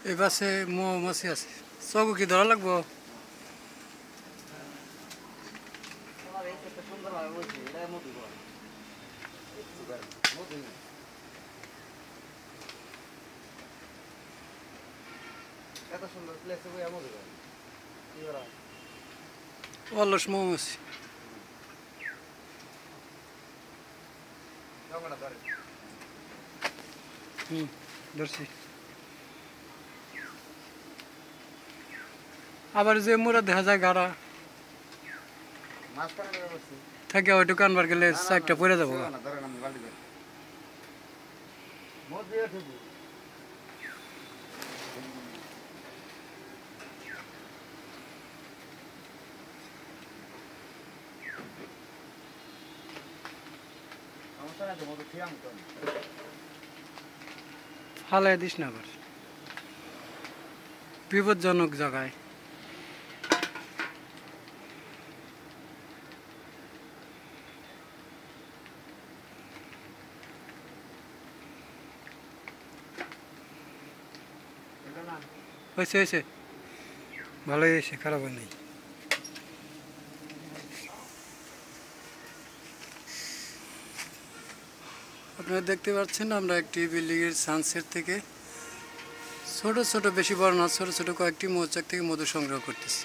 এই পাশে মৌমাছি আছে, চকু কি ধরা লাগবো? এত সুন্দর প্লেসে বই আমো দিবেন কি করা অলস মৌমাছি। জামাটা ধরে ধরছি। আবার যে মোরা দেখা যায় গাড়া মাছ কানে বসছি থাকে ওইটুকু আনবার গেলে চারটা পরে যাবো। না ধরেন আমি বালতি করে মোট দিয়ে ঠিকই ফালাই দিস না আবার, বিপজ্জনক জায়গায়। হয়েছে হয়েছে, ভালোই হয়েছে, খারাপ হয় নাই। আপনারা দেখতে পাচ্ছেন আমরা একটি বিল্ডিংয়ের সানসেট থেকে ছোট ছোট, বেশি বড় না, ছোট ছোট কয়েকটি মৌচাক থেকে মধু সংগ্রহ করতেছি।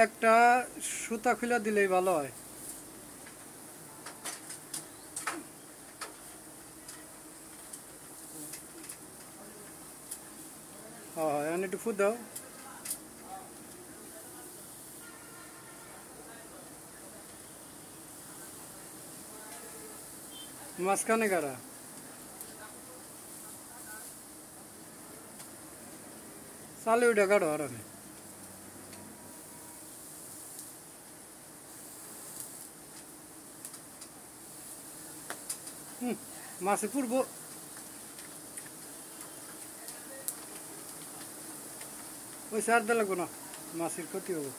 একটা সুতা খুলে দিলেই ভালো হয়। হ্যাঁ, এখন একটু ফুট দাও। মাঝখানে গাড়া চালে ওইটা গাড়ো আরামে। মাছে পুরবো। ওই সার দে লাগবো না, মাছের ক্ষতি হবো।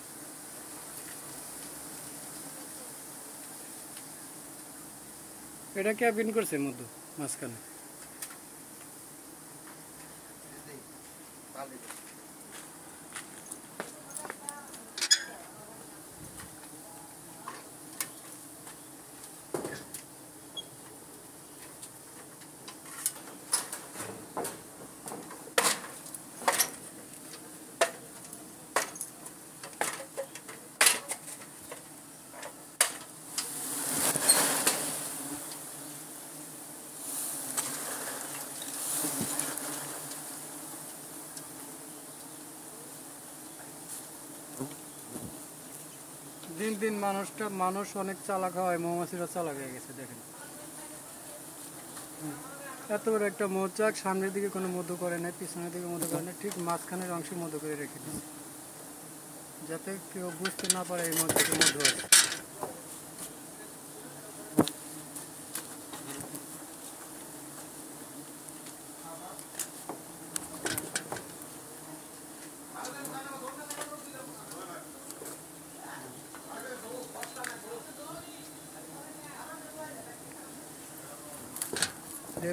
এটা ক্যাবিন করছে মধু মাঝখানে। দিন দিন মানুষ অনেক চালাক হয়, মৌমাছিরা চালাক হয়ে গেছে। দেখেন এত বড় একটা মৌচাক, সামনের দিকে কোনো মধু করে নাই, পিছনের দিকে মধু করে নাই, ঠিক মাঝখানের অংশে মধু করে রেখে দিচ্ছে যাতে কেউ বুঝতে না পারে এই মৌচাকে মধু আছে।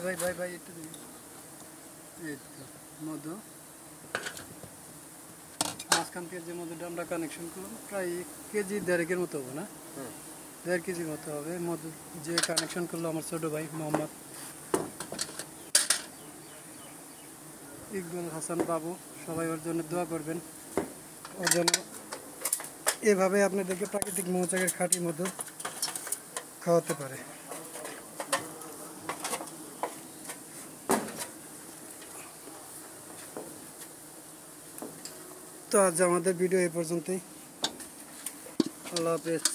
ভাই ভাই ভাই একটু এই তো মধু মাঝখান থেকে যে মধুটা আমরা কানেকশন করলাম প্রায় কেজি দেড়েকের মতো হবে না, 1.5 কেজির মতো হবে মধু যে কানেকশন করলো আমার ছোট ভাই মোহাম্মদ ইকবাল হাসান বাবু। সবাই ওর জন্য দোয়া করবেন, ওর জন্য এভাবে আপনাদেরকে প্রাকৃতিক মৌচাকের খাঁটি মধু খাওয়াতে পারে। তো আজ আমাদের ভিডিও এই পর্যন্তই। আল্লাহ হাফেজ।